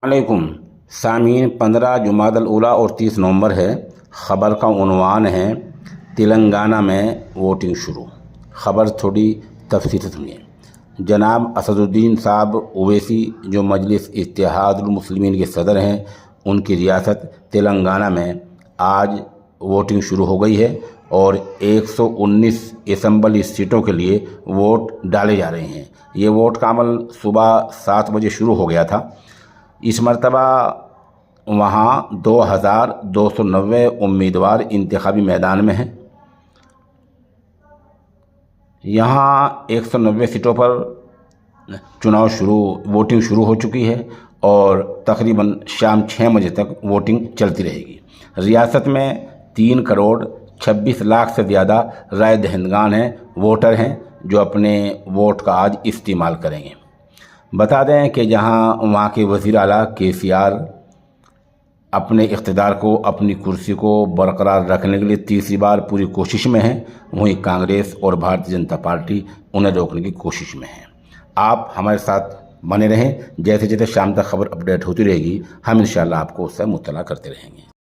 علیکم سامعین، 15 جمادی الاولیٰ اور 30 نومبر ہے۔ خبر کا عنوان ہے تلنگانہ میں ووٹنگ شروع۔ خبر تھوڑی تفصیل سے سنیے۔ جناب اسد الدین صاحب اویسی جو مجلس اتحاد المسلمین کے صدر ہیں، ان کی ریاست تلنگانہ میں آج ووٹنگ شروع ہو گئی ہے اور 119 اسمبلی سیٹوں کے لیے ووٹ ڈالے جا رہے ہیں۔ یہ ووٹ کا عمل صبح 7 بجے شروع ہو گیا تھا۔ اس مرتبہ وہاں 2290 امیدوار انتخابی میدان میں ہیں۔ یہاں 190 سیٹوں پر ووٹنگ شروع ہو چکی ہے اور تقریباً شام 6 بجے تک ووٹنگ چلتی رہے گی۔ ریاست میں 3 کروڑ 26 لاکھ سے زیادہ رائے دہندگان ہیں، ووٹر ہیں جو اپنے ووٹ کا آج استعمال کریں گے۔ بتا دیں کہ جہاں وہاں کے وزیر اعلیٰ KCR اپنے اقتدار کو، اپنی کرسی کو برقرار رکھنے کے لیے تیسری بار پوری کوشش میں ہیں، وہیں کانگریس اور بھارتیہ جنتا پارٹی انہیں روکنے کی کوشش میں ہیں۔ آپ ہمارے ساتھ بنے رہیں، جیسے جیسے شام تک خبر اپڈیٹ ہوتی رہے گی ہم انشاءاللہ آپ کو اس سے مطلع کرتے رہیں گے۔